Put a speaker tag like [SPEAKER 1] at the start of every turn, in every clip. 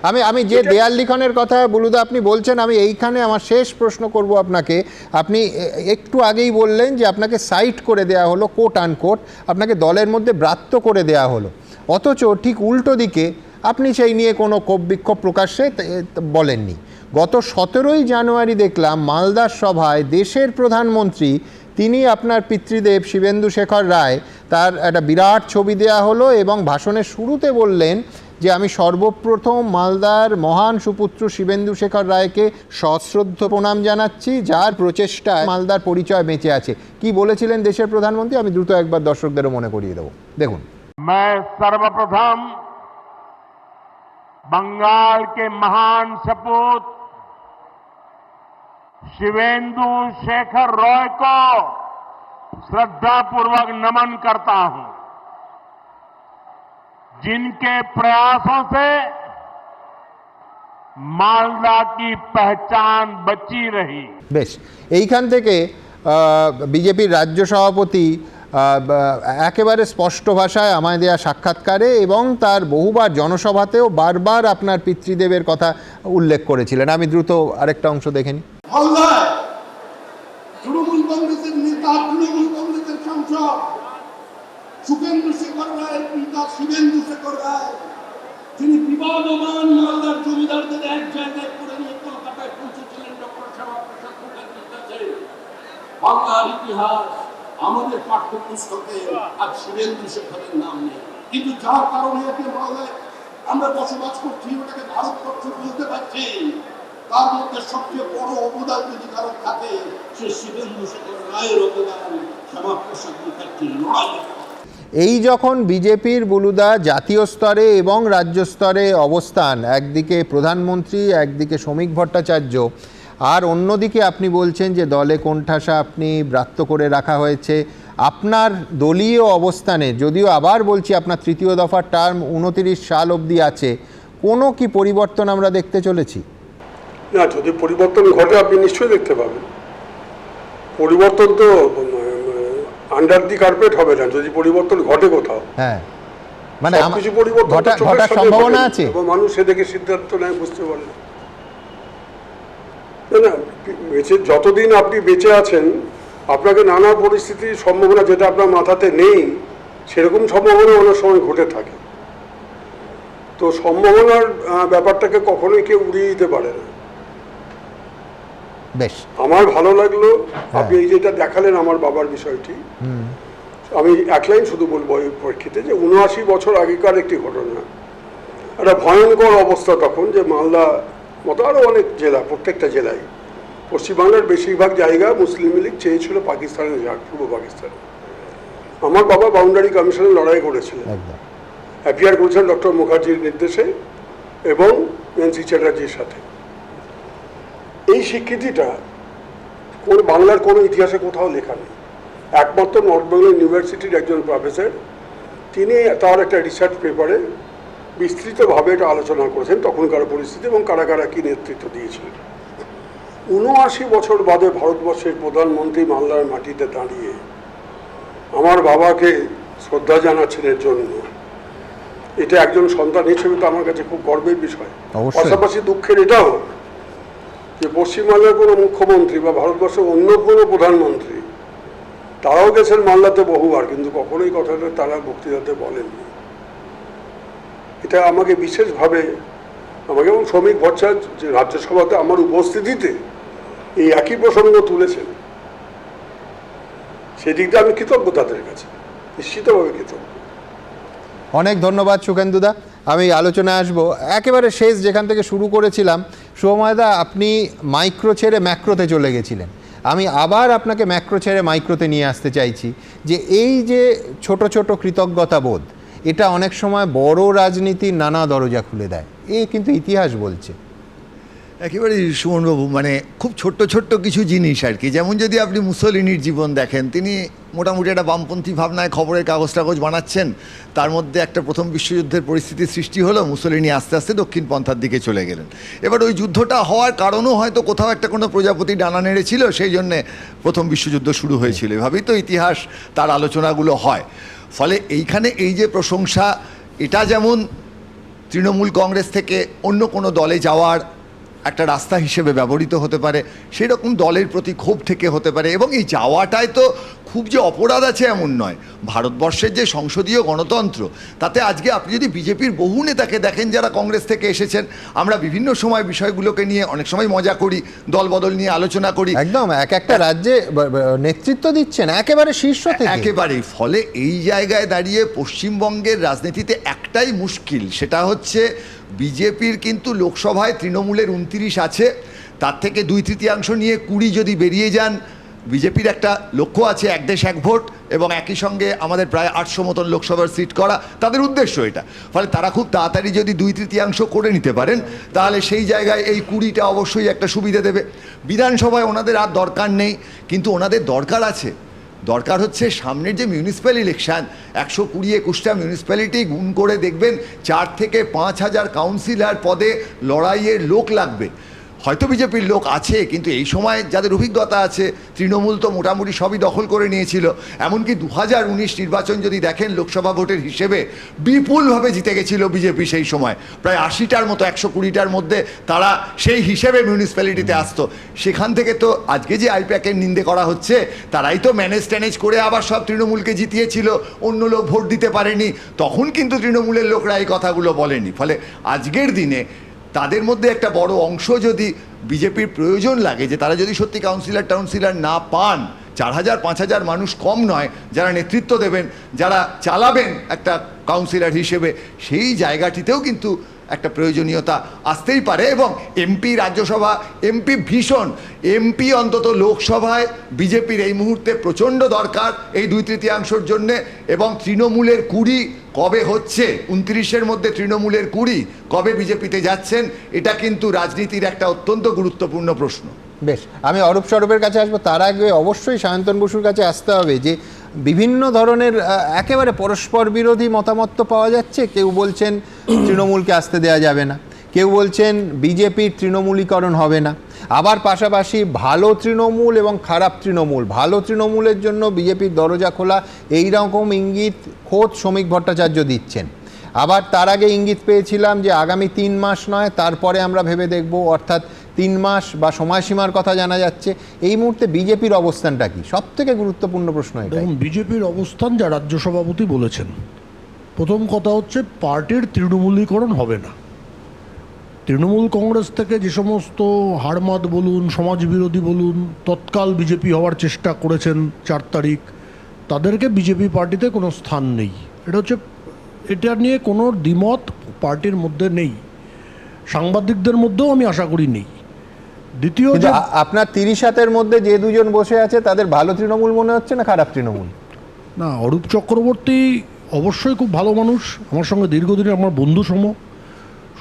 [SPEAKER 1] আমি যে দেয়াল লিখনের কথা বুলুদা আপনি বলছেন, আমি এইখানে আমার শেষ প্রশ্ন করব আপনাকে। আপনি একটু আগেই বললেন যে আপনাকে সাইট করে দেয়া হলো, কোট আনকোট, আপনাকে দলের মধ্যে ব্রাত্য করে দেয়া হলো, অথচ ঠিক উল্টো দিকে আপনি সেই নিয়ে কোনো ক্ষোভ বিক্ষোভ প্রকাশ্যে বলেননি। গত 17ই জানুয়ারি দেখলাম মালদার সভায় দেশের প্রধানমন্ত্রী, তিনি আপনার পিতৃদেব শিবেন্দু শেখর রায়, তার একটা বিরাট ছবি দেয়া হলো এবং ভাষণের শুরুতে বললেন যে আমি সর্বপ্রথম মালদার মহান সুপুত্র শিবেন্দু শেখর রায়কে সশ্রদ্ধ প্রণাম জানাচ্ছি, যার প্রচেষ্টায় মালদার পরিচয় বেঁচে আছে। কি বলেছিলেন দেশের প্রধানমন্ত্রী? আমি দ্রুত একবার দর্শকদেরও মনে করিয়ে দেবো, দেখুন।
[SPEAKER 2] मैं सर्वप्रथम बंगाल के महान सपूत शिवेंदु शेखर रॉय को श्रद्धापूर्वक नमन करता हूं, जिनके प्रयासों से मालदा की पहचान बची रही।
[SPEAKER 1] বেশ, এইখান থেকে বিজেপির রাজ্য সভাপতি একেবারে স্পষ্ট ভাষায় আমায় দেয়া সাক্ষাৎকারে এবং তার বহুবার জনসভাতেও বারবার আপনার পিতৃদেবের কথা উল্লেখ করেছিলেন। আমি দ্রুত আরেকটা অংশ দেখে নিই।
[SPEAKER 3] তৃণমূল কংগ্রেসের নেতা, তৃণমূল কংগ্রেসের সাংসদ সুখেন্দু শেখর রায়ের পিতা শিবেন্দু শেখর রায়, তিনি বিবাদমান মালদার জমিদারদের এক জায়গায় করে নিয়ে কলকাতায় পৌঁছেছিলেন ডক্টর শ্যামাপ্রসাদ মুখার্জির কাছে। বাংলার ইতিহাস আমাদের পাঠ্যপুস্তকে আজ শিবেন্দু শেখরের নাম নেই, কিন্তু যার কারণে একে মালদায় আমরা বসবাস করছি, ওটাকে ভারতবর্ষ বলতে পারছি, তার মধ্যে সবচেয়ে বড় অবদান যদি কারণ থাকে সে শিবেন্দু শেখর রায়ের অবদান, শ্যামাপ্রসাদ মুখার্জির লড়াই।
[SPEAKER 1] এই যখন বিজেপির বুলুদা জাতীয় স্তরে এবং রাজ্য স্তরে অবস্থান, একদিকে প্রধানমন্ত্রী, একদিকে শ্রমিক ভট্টাচার্য, আর অন্যদিকে আপনি বলছেন যে দলে কোণঠাসা আপনি ব্রাত্য করে রাখা হয়েছে, আপনার দলীয় অবস্থানে, যদিও আবার বলছি আপনার তৃতীয় দফার টার্ম 29 সাল অবধি আছে, কোনো কি পরিবর্তন আমরা দেখতে চলেছি?
[SPEAKER 4] না, যদি পরিবর্তন ঘটে আপনি নিশ্চয়ই দেখতে পাবেন। পরিবর্তন তো আন্ডার দি কার্পেট হবে না, যদি পরিবর্তন ঘটে কোথাও।
[SPEAKER 1] হ্যাঁ, মানে
[SPEAKER 4] কিছু পরিবর্তন
[SPEAKER 1] ঘটার সম্ভাবনা আছে
[SPEAKER 4] এবং মানুষ সেদিকে সিদ্ধান্ত নেয়, বুঝতে পারে না। বেঁচে যতদিন আপনি বেঁচে আছেন, আপনাকে নানা পরিস্থিতির সম্ভাবনা, যেটা আপনার মাথাতে নেই সেরকম সম্ভাবনা অনেক সময় ঘটে থাকে। তো সম্ভাবনার ব্যাপারটাকে কখনোই কেউ উড়িয়ে দিতে পারে না।
[SPEAKER 1] বেশ,
[SPEAKER 4] আমার ভালো লাগলো আপনি এই যেটা দেখালেন আমার বাবার বিষয়টি। আমি এক লাইন শুধু বলবো এই পরীক্ষিতে, যে 79 বছর আগেকার একটি ঘটনা, একটা ভয়ঙ্কর অবস্থা তখন, যে মালদা মতো আরও অনেক জেলা, প্রত্যেকটা জেলায় পশ্চিমবাংলার বেশিরভাগ জায়গা মুসলিম লীগ চেয়েছিল পাকিস্তানে যাক, পূর্ব পাকিস্তানে। আমার বাবা বাউন্ডারি কমিশনে লড়াই করেছিলেন, অ্যাপিয়ার করেছেন ডক্টর মুখার্জির নির্দেশে এবং এনসি চ্যাটার্জির সাথে। এই স্বীকৃতিটা কোনো বাংলার কোনো ইতিহাসে কোথাও লেখা নেই। একমাত্র নর্থ বেঙ্গল ইউনিভার্সিটির একজন প্রফেসর, তিনি তার একটা রিসার্চ পেপারে বিস্তৃতভাবে এটা আলোচনা করেছেন তখনকার পরিস্থিতি এবং কারা কারা কী নেতৃত্ব দিয়েছিলেন। 79 বছর বাদে ভারতবর্ষের প্রধানমন্ত্রী মালদার মাটিতে দাঁড়িয়ে আমার বাবাকে শ্রদ্ধা জানাচ্ছেন এর জন্য, এটা একজন সন্তান হিসেবে তো আমার কাছে খুব গর্বের বিষয়। পাশাপাশি দুঃখের এটাও যে পশ্চিমবাংলার কোনো মুখ্যমন্ত্রী বা ভারতবর্ষের অন্য কোনো প্রধানমন্ত্রী, তারাও গেছেন মালদাতে বহুবার, কিন্তু কখনোই কথাটা তারা বক্তৃতাতে বলেননি। এটা আমাকে বিশেষভাবে, আমাকে এবং শ্রমিক ভট্টাচার্য যে রাজ্যসভাতে আমার উপস্থিতিতে এই একই প্রসঙ্গ তুলেছেন, সেদিকটা আমি কৃতজ্ঞ তাদের কাছে, নিশ্চিতভাবে কৃতজ্ঞ।
[SPEAKER 1] অনেক ধন্যবাদ সুখেন্দুদা। আমি আলোচনায় আসবো একেবারে শেষ যেখান থেকে শুরু করেছিলাম। শুভময়দা, আপনি মাইক্রো ছেড়ে ম্যাক্রোতে চলে গেছিলেন, আমি আবার আপনাকে ম্যাক্রো ছেড়ে মাইক্রোতে নিয়ে আসতে চাইছি, যে এই যে ছোট ছোট কৃতজ্ঞতা বোধ, এটা অনেক সময় বড় রাজনীতির নানা দরজা খুলে দেয়, এ কিন্তু ইতিহাস বলছে।
[SPEAKER 5] একেবারে সুমনবাবু, মানে খুব ছোট্ট ছোট্ট কিছু জিনিস আর কি। যেমন যদি আপনি মুসোলিনির জীবন দেখেন, তিনি মোটামুটি একটা বামপন্থী ভাবনায় খবরের কাগজ বানাচ্ছেন, তার মধ্যে একটা প্রথম বিশ্বযুদ্ধের পরিস্থিতির সৃষ্টি হলো, মুসোলিনি আস্তে আস্তে দক্ষিণ পন্থার দিকে চলে গেলেন। এবার ওই যুদ্ধটা হওয়ার কারণও হয়তো কোথাও একটা কোনো প্রজাপতি ডানা নেড়েছিল, সেই জন্যে প্রথম বিশ্বযুদ্ধ শুরু হয়েছিল। এভাবেই তো ইতিহাস তার আলোচনাগুলো হয়। ফলে এইখানে এই যে প্রশংসা, এটা যেমন তৃণমূল কংগ্রেস থেকে অন্য কোনো দলে যাওয়ার একটা রাস্তা হিসেবে ব্যবহৃত হতে পারে, সেই রকম দলের প্রতি ক্ষোভ থেকে হতে পারে। এবং এই যাওয়াটাই তো খুব যে অপরাধ আছে এমন নয়। ভারতবর্ষের যে সংসদীয় গণতন্ত্র, তাতে আজকে আপনি যদি বিজেপির বহু নেতাকে দেখেন যারা কংগ্রেস থেকে এসেছেন, আমরা বিভিন্ন সময় বিষয়গুলোকে নিয়ে অনেক সময় মজা করি, দলবদল নিয়ে আলোচনা করি,
[SPEAKER 1] একদম এক একটা রাজ্যে নেতৃত্ব দিচ্ছেন একেবারে শীর্ষ থেকে।
[SPEAKER 5] একেবারেই। ফলে এই জায়গায় দাঁড়িয়ে পশ্চিমবঙ্গের রাজনীতিতে একটাই মুশকিল, সেটা হচ্ছে বিজেপির কিন্তু লোকসভায় তৃণমূলের 29 আছে, তার থেকে 2/3 নিয়ে 20 যদি বেরিয়ে যান, বিজেপির একটা লক্ষ্য আছে এক দেশ এক ভোট, এবং একই সঙ্গে আমাদের প্রায় 800 মতন লোকসভার সিট করা তাদের উদ্দেশ্য এটা। ফলে তারা খুব তাড়াতাড়ি যদি 2/3 করে নিতে পারেন, তাহলে সেই জায়গায় এই 20টা অবশ্যই একটা সুবিধা দেবে। বিধানসভায় ওনাদের আর দরকার নেই, কিন্তু ওনাদের দরকার আছে। দরকার হচ্ছে সামনের যে মিউনিসিপ্যাল ইলেকশন, 120-21টা মিউনিসিপ্যালিটি গুণ করে দেখবেন 4 থেকে 5 হাজার কাউন্সিলর পদে লড়াইয়ের লোক লাগবে। হয়তো বিজেপির লোক আছে, কিন্তু এই সময় যাদের অভিজ্ঞতা আছে, তৃণমূল তো মোটামুটি সবই দখল করে নিয়েছিল। এমনকি 2019 নির্বাচন যদি দেখেন লোকসভা ভোটের হিসেবে বিপুলভাবে জিতে গেছিল বিজেপি সেই সময়, প্রায় 80টার মতো 120টার মধ্যে তারা সেই হিসেবে মিউনিসিপ্যালিটিতে আসতো। সেখান থেকে তো আজকে যে আইপ্যাকের নিন্দে করা হচ্ছে, তারাই তো ম্যানেজ ট্যানেজ করে আবার সব তৃণমূলকে জিতিয়েছিল, অন্য লোক ভোট দিতে পারেনি, তখন কিন্তু তৃণমূলের লোকরা এই কথাগুলো বলেনি। ফলে আজকের দিনে তাদের মধ্যে একটা বড় অংশ যদি বিজেপির প্রয়োজন লাগে, যে তারা যদি সত্যি কাউন্সিলর না পান, 4000-5000 মানুষ কম নয় যারা নেতৃত্ব দেবেন, যারা চালাবেন একটা কাউন্সিলর হিসেবে, সেই জায়গাটিতেও কিন্তু একটা প্রয়োজনীয়তা আসতেই পারে। এবং এমপি, রাজ্যসভা এমপি ভীষণ, এমপি অন্তত লোকসভায় বিজেপির এই মুহূর্তে প্রচণ্ড দরকার এই 2/3 জন্যে। এবং তৃণমূলের 20 কবে হচ্ছে, 29-এর মধ্যে তৃণমূলের 20 কবে বিজেপিতে যাচ্ছেন, এটা কিন্তু রাজনীতির একটা অত্যন্ত গুরুত্বপূর্ণ প্রশ্ন।
[SPEAKER 1] বেশ, আমি অরূপ স্বরূপের কাছে আসবো, তার আগে অবশ্যই সায়ন্তন বসুর কাছে আসতে হবে। যে বিভিন্ন ধরনের একেবারে পরস্পর বিরোধী মতামত তো পাওয়া যাচ্ছে। কেউ বলছেন তৃণমূলকে আসতে দেওয়া যাবে না, কেউ বলছেন বিজেপির তৃণমূলীকরণ হবে না, আবার পাশাপাশি ভালো তৃণমূল এবং খারাপ তৃণমূল, ভালো তৃণমূলের জন্য বিজেপির দরজা খোলা, এই রকম ইঙ্গিত খোদ শ্রমিক ভট্টাচার্য দিচ্ছেন। আবার তার আগে ইঙ্গিত পেয়েছিলাম যে আগামী 3 মাস নয়, তারপরে আমরা ভেবে দেখব, অর্থাৎ 3 মাস বা সময়সীমার কথা জানা যাচ্ছে। এই মুহূর্তে বিজেপির অবস্থানটা কি? সব থেকে গুরুত্বপূর্ণ প্রশ্ন এটা।
[SPEAKER 6] দেখুন, বিজেপির অবস্থান যা রাজ্য সভাপতি বলেছেন, প্রথম কথা হচ্ছে পার্টির তৃণমূলীকরণ হবে না। তৃণমূল কংগ্রেস থেকে যে সমস্ত হারমাদ বলুন, সমাজবিরোধী বলুন, তৎকাল বিজেপি হওয়ার চেষ্টা করেছেন 4 তারিখ, তাদেরকে বিজেপি পার্টিতে কোনো স্থান নেই। এটা নিয়ে কোনো দ্বিমত পার্টির মধ্যে নেই, সাংবাদিকদের মধ্যেও আমি আশা করি নেই। দ্বিতীয়,
[SPEAKER 1] আপনার 30 হাতের মধ্যে যে দুজন বসে আছে, তাদের ভালো তৃণমূল মনে হচ্ছে না খারাপ তৃণমূল?
[SPEAKER 6] না, অরূপ চক্রবর্তী অবশ্যই খুব ভালো মানুষ, আমার সঙ্গে দীর্ঘদিনের আমার বন্ধু সম।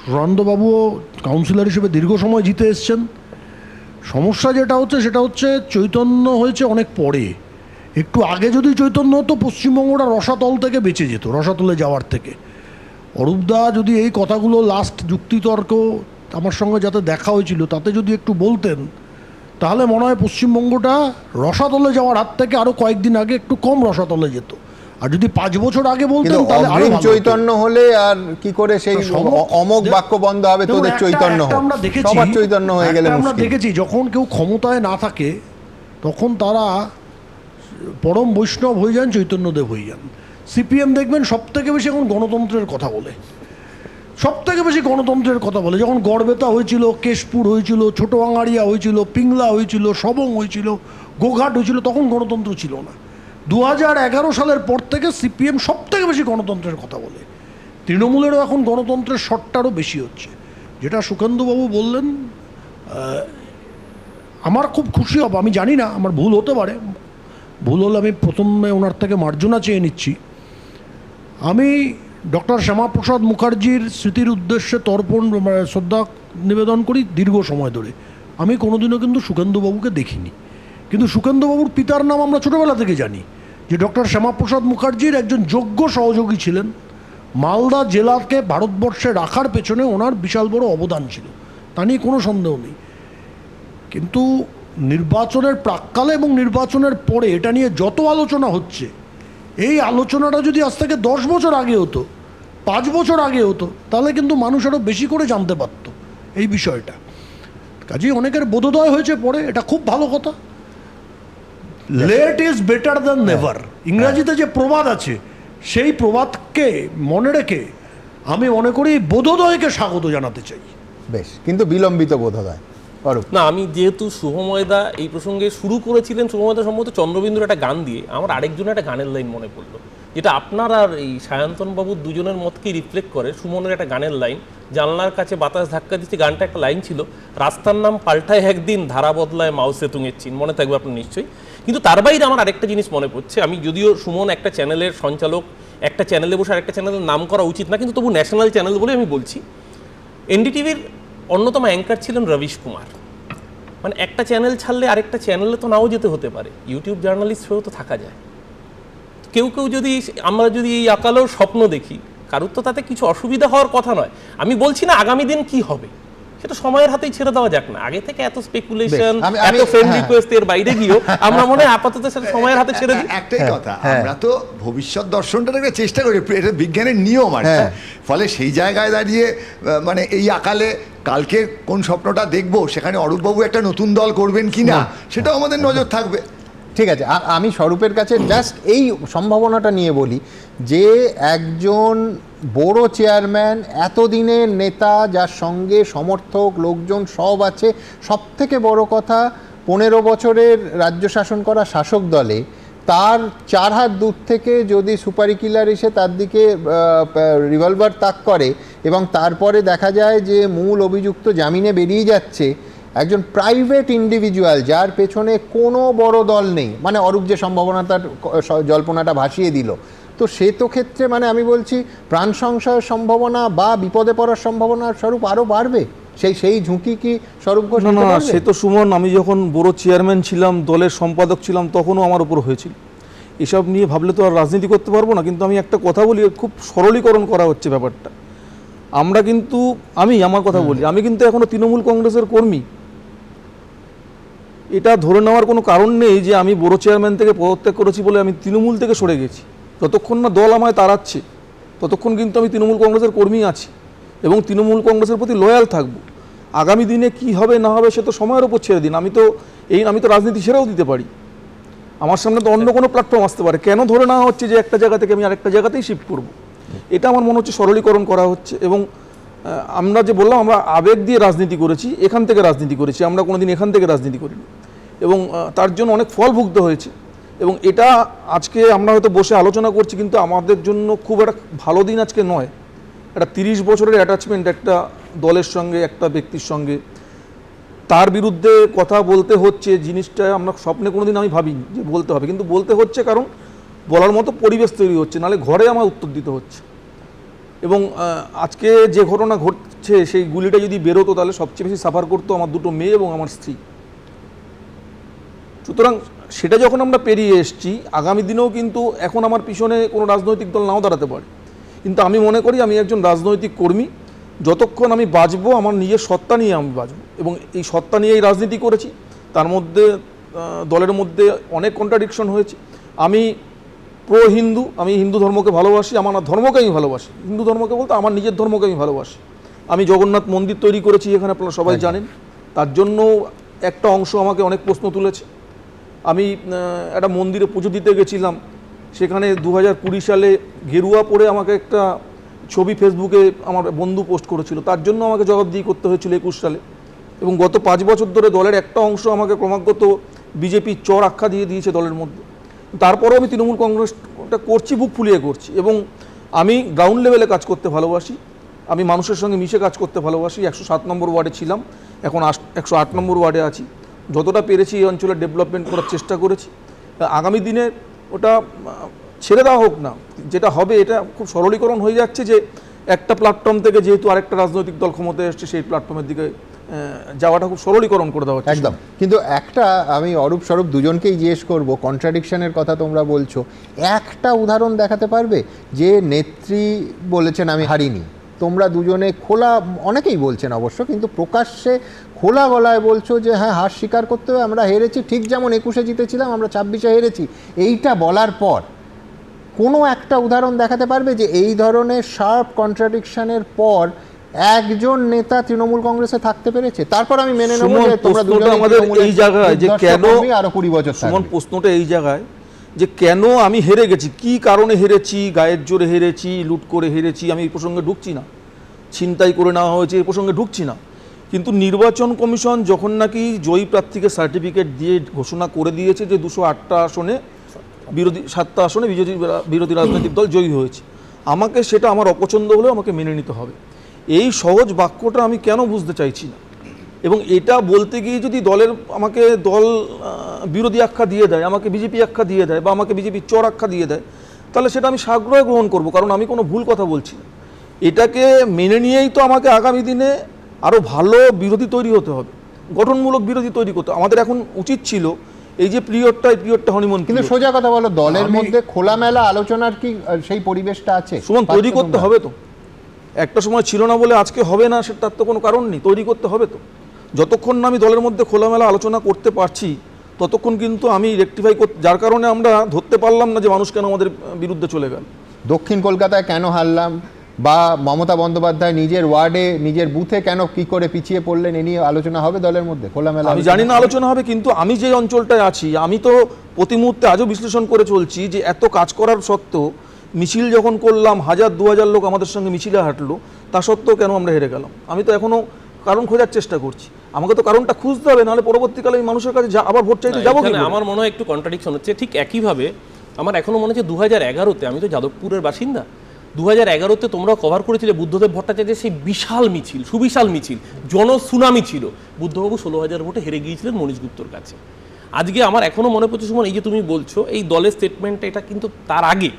[SPEAKER 6] সুরানন্দবাবুও কাউন্সিলর হিসেবে দীর্ঘ সময় জিতে এসছেন। সমস্যা যেটা হচ্ছে সেটা হচ্ছে চৈতন্য হয়েছে অনেক পরে। একটু আগে যদি চৈতন্য হতো, পশ্চিমবঙ্গটা রসাতল থেকে বেঁচে যেত, রসাতলে যাওয়ার থেকে। অরূপদা যদি এই কথাগুলো লাস্ট যুক্তিতর্ক আমার সঙ্গে যাতে দেখা হয়েছিল তাতে যদি একটু বলতেন, তাহলে মনে হয় পশ্চিমবঙ্গটা রসাতলে যাওয়ার হাত থেকে আরও কয়েকদিন আগে একটু কম রসাতলে যেত। আর যদি 5 বছর আগে বলতেন তাহলে আরো ভালো হতো।
[SPEAKER 1] চৈতন্য হলে আর কি করে সেই অমোঘ বাক্য বন্ধ হবে? তোদের চৈতন্য হোক, সবার চৈতন্য হয়ে গেলে
[SPEAKER 6] আমরা দেখেছি যখন কেউ ক্ষমতায় না থাকে তখন তারা পরম বৈষ্ণব হয়ে যান, চৈতন্যদেব হয়ে যান। সিপিএম দেখবেন সব থেকে বেশি এখন গণতন্ত্রের কথা বলে, সব থেকে বেশি গণতন্ত্রের কথা বলে। যখন গড়বেতা হয়েছিল, কেশপুর হয়েছিল, ছোট আঙাড়িয়া হয়েছিল, পিংলা হয়েছিল, সবং হয়েছিল, গোঘাট হয়েছিল, তখন গণতন্ত্র ছিল না। 2011 সালের পর থেকে সিপিএম সব থেকে বেশি গণতন্ত্রের কথা বলে। তৃণমূলেরও এখন গণতন্ত্রের শটটারও বেশি হচ্ছে। যেটা সুখেন্দুবাবু বললেন, আমার খুব খুশি হব। আমি জানি না, আমার ভুল হতে পারে, ভুল হলে আমি প্রথমে ওনার থেকে মার্জনা চেয়ে নিচ্ছি। আমি ডক্টর শ্যামাপ্রসাদ মুখার্জির স্মৃতির উদ্দেশ্যে তর্পণ শ্রদ্ধা নিবেদন করি দীর্ঘ সময় ধরে। আমি কোনোদিনও কিন্তু সুখেন্দুবাবুকে দেখিনি, কিন্তু সুখেন্দুবাবুর পিতার নাম আমরা ছোটোবেলা থেকে জানি, যে ডক্টর শ্যামাপ্রসাদ মুখার্জির একজন যোগ্য সহযোগী ছিলেন। মালদা জেলাকে ভারতবর্ষে রাখার পেছনে ওনার বিশাল বড় অবদান ছিল, তা নিয়ে কোনো সন্দেহ নেই। কিন্তু নির্বাচনের প্রাক্কালে এবং নির্বাচনের পরে এটা নিয়ে যত আলোচনা হচ্ছে, এই আলোচনাটা যদি আজ থেকে 10 বছর আগে হতো, 5 বছর আগে হতো, তাহলে কিন্তু মানুষ আরও বেশি করে জানতে পারতো এই বিষয়টা। কাজেই অনেকের বোধোদয় হয়েছে পরে, এটা খুব ভালো কথা। Late is better than never, ইংরাজিতে যে প্রবাদ আছে, সেই প্রবাদকে মনে রেখে আমি মনে করি বোধোদয়কে স্বাগত জানাতে চাই।
[SPEAKER 1] বেশ, কিন্তু বিলম্বিত বোধোদয়। অরূপ,
[SPEAKER 7] না, আমি যেহেতু শুভময়দা এই প্রসঙ্গে শুরু করেছিলেন, শুভময়দা সম্ভবত চন্দ্রবিন্দুর একটা গান দিয়ে, আমার আরেকজনের একটা গানের লাইন মনে পড়লো, যেটা আপনার আর এই সায়ন্তন বাবুর দুজনের মতকেই রিফ্লেক্ট করে। সুমনের একটা গানের লাইন, জানলার কাছে বাতাস ধাক্কা দিচ্ছে, গানটা একটা লাইন ছিল, রাস্তার নাম পাল্টায় একদিন, ধারা বদলায় মাও সেতুংয়ের চিন, মনে থাকবে আপনার নিশ্চয়ই। কিন্তু তার বাইরে আমার আরেকটা জিনিস মনে পড়ছে, আমি যদিও সুমন একটা চ্যানেলের সঞ্চালক, একটা চ্যানেলে বসে আরেকটা চ্যানেলের নাম করা উচিত না, কিন্তু তবু ন্যাশনাল চ্যানেল বলে আমি বলছি, এনডিটিভির অন্যতম অ্যাঙ্কার ছিলেন রবিশ কুমার। মানে একটা চ্যানেল ছাড়লে আরেকটা চ্যানেলে তো নাও যেতে হতে পারে, ইউটিউব জার্নালিস্ট হয়েও তো থাকা যায়। কেউ কেউ যদি, আমরা যদি এই আকালেও স্বপ্ন দেখি, কারোর তো তাতে কিছু অসুবিধা হওয়ার কথা নয়। আমি বলছি না আগামী দিন কি হবে, সেটা সময়ের হাতেই ছেড়ে দেওয়া যাক না। আগে থেকে এত স্পেকুলেশন, এত ফ্রেন্ড রিকোয়েস্ট এর বাইরে গিয়েও আমরা মনে হয় আপাতত সেটা সময়ের হাতে ছেড়ে দিই।
[SPEAKER 5] একটাই কথা, আমরা তো ভবিষ্যৎ দর্শনটা একটা চেষ্টা করি, এটা বিজ্ঞানের নিয়ম আর কি। ফলে সেই জায়গায় দাঁড়িয়ে মানে এই আকালে কালকে কোন স্বপ্নটা দেখবো, সেখানে অরূপবাবু একটা নতুন দল করবেন কিনা সেটাও আমাদের নজর থাকবে।
[SPEAKER 1] ঠিক আছে, আমি স্বরূপের কাছে জাস্ট এই সম্ভাবনাটা নিয়ে বলি যে একজন বড় চেয়ারম্যান, এতদিনের নেতা, যার সঙ্গে সমর্থক লোকজন সব আছে, সব থেকে বড় কথা 15 বছরের রাজ্য শাসন করা শাসক দলে তার 4 হাত দূর থেকে যদি সুপারি কিলার এসে তার দিকে রিভলভার তাক করে এবং তারপরে দেখা যায় যে মূল অভিযুক্ত জামিনে বেরিয়ে যাচ্ছে, একজন প্রাইভেট ইন্ডিভিজুয়াল যার পেছনে কোনো বড় দল নেই, মানে অরূপ যে সম্ভাবনাটার জল্পনাটা ভাসিয়ে দিল, তো সে তো ক্ষেত্রে মানে আমি বলছি প্রাণ সংশয়ের সম্ভাবনা বা বিপদে পড়ার সম্ভাবনা স্বরূপ আরও বাড়বে। সেই ঝুঁকি কি স্বরূপ ঘোষ নিতে পারবে?
[SPEAKER 8] সে তো সুমন, আমি যখন বড় চেয়ারম্যান ছিলাম, দলের সম্পাদক ছিলাম, তখনও আমার উপর হয়েছিল। এসব নিয়ে ভাবলে তো আর রাজনীতি করতে পারবো না। কিন্তু আমি একটা কথা বলি, খুব সরলীকরণ করা হচ্ছে ব্যাপারটা। আমরা কিন্তু, আমার কথা বলি, আমি কিন্তু এখনো তৃণমূল কংগ্রেসের কর্মী। এটা ধরে নেওয়ার কোনো কারণ নেই যে আমি বড় চেয়ারম্যান থেকে পদত্যাগ করেছি বলে আমি তৃণমূল থেকে সরে গেছি। যতক্ষণ না দল আমায় তাড়াচ্ছে ততক্ষণ কিন্তু আমি তৃণমূল কংগ্রেসের কর্মী আছি এবং তৃণমূল কংগ্রেসের প্রতি লয়াল থাকব। আগামী দিনে কি হবে না হবে সে তো সময়ের উপর ছেড়ে দিন। আমি তো রাজনীতি ছেড়েও দিতে পারি। আমার সামনে তো অন্য কোনো প্ল্যাটফর্ম আসতে পারে। কেন ধরে নেওয়া হচ্ছে যে একটা জায়গা থেকে আমি আরেকটা জায়গাতেই শিফট করব? এটা আমার মনে হচ্ছে সরলীকরণ করা হচ্ছে। এবং আমরা যে বললাম আমরা আবেগ দিয়ে রাজনীতি করেছি, এখান থেকে রাজনীতি করেছি, আমরা কোনোদিন এখান থেকে রাজনীতি করিনি এবং তার জন্য অনেক ফল ভুগতে হয়েছে। এবং এটা আজকে আমরা হয়তো বসে আলোচনা করছি, কিন্তু আমাদের জন্য খুব একটা ভালো দিন আজকে নয়। একটা 30 বছরের অ্যাটাচমেন্ট একটা দলের সঙ্গে, একটা ব্যক্তির সঙ্গে, তার বিরুদ্ধে কথা বলতে হচ্ছে, জিনিসটা আমরা স্বপ্নে কোনোদিন আমি ভাবিনি যে বলতে হবে, কিন্তু বলতে হচ্ছে কারণ বলার মতো পরিবেশ তৈরি হচ্ছে, নাহলে ঘরে আমার উত্তর দিতে হচ্ছে। এবং আজকে যে ঘটনা ঘটছে, সেই গুলিটা যদি বেরোতো তাহলে সবচেয়ে বেশি সাফার করতো আমার 2টো মেয়ে এবং আমার স্ত্রী। সুতরাং সেটা যখন আমরা পেরিয়ে এসেছি, আগামী দিনেও কিন্তু এখন আমার পিছনে কোনো রাজনৈতিক দল নাও দাঁড়াতে পারে, কিন্তু আমি মনে করি আমি একজন রাজনৈতিক কর্মী। যতক্ষণ আমি বাঁচবো আমার নিজের সত্তা নিয়ে আমি বাঁচবো এবং এই সত্তা নিয়েই রাজনীতি করেছি। তার মধ্যে দলের মধ্যে অনেক কন্ট্রাডিকশন হয়েছে। আমি প্রো হিন্দু, আমি হিন্দু ধর্মকে ভালোবাসি, আমার ধর্মকে আমি ভালোবাসি। হিন্দু ধর্মকে বলতে আমার নিজের ধর্মকে আমি ভালোবাসি। আমি জগন্নাথ মন্দির তৈরি করেছি এখানে, আপনারা সবাই জানেন। তার জন্য একটা অংশ আমাকে অনেক প্রশ্ন তুলেছে। আমি একটা মন্দিরে পুজো দিতে গেছিলাম, সেখানে 2020 সালে গেরুয়া পরে আমাকে একটা ছবি ফেসবুকে আমার বন্ধু পোস্ট করেছিল, তার জন্য আমাকে জবাবদিহি করতে হয়েছিল 21 সালে। এবং গত 5 বছর ধরে দলের একটা অংশ আমাকে ক্রমাগত বিজেপির চর আখ্যা দিয়ে দিয়েছে দলের মধ্যে। তারপরেও আমি তৃণমূল কংগ্রেসটা করছি, বুক ফুলিয়ে করছি। এবং আমি গ্রাউন্ড লেভেলে কাজ করতে ভালোবাসি, আমি মানুষের সঙ্গে মিশে কাজ করতে ভালোবাসি। 107 নম্বর ওয়ার্ডে ছিলাম, এখন 108 নম্বর ওয়ার্ডে আছি। যতটা পেরেছি এই অঞ্চলের ডেভেলপমেন্ট করার চেষ্টা করেছি। আগামী দিনে ওটা ছেড়ে দেওয়া হোক না, যেটা হবে এটা খুব সরলীকরণ হয়ে যাচ্ছে যে একটা প্ল্যাটফর্ম থেকে যেহেতু আরেকটা রাজনৈতিক দল ক্ষমতায় এসছে, সেই প্ল্যাটফর্মের দিকে যাওয়াটা খুব সরলীকরণ করে দেওয়া হচ্ছে
[SPEAKER 1] একদম। কিন্তু একটা আমি অরূপ স্বরূপ দুজনকেই জিজ্ঞেস করব, কন্ট্রাডিকশনের কথা তোমরা বলছো, একটা উদাহরণ দেখাতে পারবে যে নেত্রী বলেছেন আমি হারিনি, তোমরা দুজনে খোলা, অনেকেই বলছেন অবশ্য, কিন্তু প্রকাশ্যে খোলা গলায় বলছো যে হ্যাঁ হার স্বীকার করতে হবে, আমরা হেরেছি, ঠিক যেমন 21-এ জিতেছিলাম আমরা 26-এ হেরেছি। এইটা বলার পর কোনো একটা উদাহরণ দেখাতে পারবে যে এই ধরনের শার্প কন্ট্রাডিকশনের পর একজন নেতা তৃণমূল কংগ্রেসে থাকতে পেরেছে? তারপর আমি মেনে নেব
[SPEAKER 8] সুমন,
[SPEAKER 1] যে তোমরা
[SPEAKER 8] প্রশ্নটা
[SPEAKER 1] দুজনেই
[SPEAKER 8] আমাদের
[SPEAKER 1] তৃণমূলের
[SPEAKER 8] এই জায়গায় যে
[SPEAKER 1] দুর্ধর্ষ
[SPEAKER 8] কেন
[SPEAKER 1] কর্মী, আরো 20 বছর
[SPEAKER 8] সুমন,
[SPEAKER 1] থাকবে।
[SPEAKER 8] প্রশ্নটা এই জায়গায় যে কেন আমি হেরে গেছি, কি কারণে হেরেছি, গায়ের জোরে হেরেছি, লুট করে হেরেছি, আমি এই প্রসঙ্গে ঢুকছি না, ছিনতাই করে নেওয়া হয়েছে এই প্রসঙ্গে ঢুকছি না। কিন্তু নির্বাচন কমিশন যখন নাকি জয়ী প্রার্থীকে সার্টিফিকেট দিয়ে ঘোষণা করে দিয়েছে যে 208টা আসনে বিরোধী 7টা আসনে বিরোধী রাজনৈতিক দল জয়ী হয়েছে, আমাকে সেটা আমার অপছন্দ হলেও আমাকে মেনে নিতে হবে। এই সহজ বাক্যটা আমি কেন বুঝতে চাইছি না, এবং এটা বলতে গিয়ে যদি আমাকে দল বিরোধী আখ্যা দিয়ে দেয়, আমাকে বিজেপি আখ্যা দিয়ে দেয়, বা আমাকে বিজেপি চোর আখ্যা দিয়ে দেয়, তাহলে সেটা আমি সাগ্রহে গ্রহণ করব, কারণ আমি কোনো ভুল কথা বলছি না। এটাকে মেনে নিয়েই তো আমাকে আগামী দিনে আরও ভালো বিরোধী তৈরি হতে হবে, গঠনমূলক বিরোধী তৈরি করতে। আমাদের এখন উচিত ছিল এই যে পিরিয়ডটা হনিমুন,
[SPEAKER 1] কিন্তু সোজা কথা বলো, দলের মধ্যে খোলামেলা আলোচনার কি সেই পরিবেশটা আছে?
[SPEAKER 8] সুমন, তৈরি করতে হবে তো। একটা সময় ছিল না বলে আজকে হবে না, সেটার তো কোনো কারণ নেই, তৈরি করতে হবে তো। যতক্ষণ না আমি দলের মধ্যে খোলামেলা আলোচনা করতে পারছি ততক্ষণ কিন্তু আমি রেকটিফাই করতে, যার কারণে আমরা ধরতে পারলাম না যে মানুষ কেন আমাদের বিরুদ্ধে চলে গেল।
[SPEAKER 1] দক্ষিণ কলকাতায় কেন হারলাম, বা মমতা বন্দ্যোপাধ্যায় নিজের ওয়ার্ডে নিজের বুথে কেন কি করে পিছিয়ে পড়লেন, এ নিয়ে আলোচনা হবে দলের মধ্যে খোলামেলা?
[SPEAKER 8] আমি জানি না আলোচনা হবে, কিন্তু আমি যে অঞ্চলটায় আছি আমি তো প্রতি মুহূর্তে আজও বিশ্লেষণ করে চলছি যে এত কাজ করার সত্ত্বেও, মিছিল যখন করলাম 1000-2000 লোক আমাদের সঙ্গে মিছিলে হাঁটলো, তা সত্ত্বেও কেন আমরা হেরে গেলাম? আমি তো এখনো কারণ খোঁজার চেষ্টা করছি। আমাকে তো কারণটা খুঁজতে হবে, নাহলে পরবর্তীকালে আমি মানুষের কাছে আবার ভোট চাইতে যাবো।
[SPEAKER 7] আমার মনে হয় একটু কন্ট্রাডিকশন হচ্ছে। ঠিক একইভাবে আমার এখনো মনে হচ্ছে 2011-তে, আমি তো যাদবপুরের বাসিন্দা, 2011-তে তোমরা কভার করেছিলে বুদ্ধদেব ভট্টাচার্যের সেই বিশাল মিছিল, সুবিশাল মিছিল, জনসুনামি ছিল। বুদ্ধবাবু 16,000 ভোটে হেরে গিয়েছিলেন মনীশ গুপ্তর কাছে। আজকে আমার এখনো মনে পড়ছে সুমন, এই যে তুমি বলছো এই দলের স্টেটমেন্টটা, এটা কিন্তু তার আগে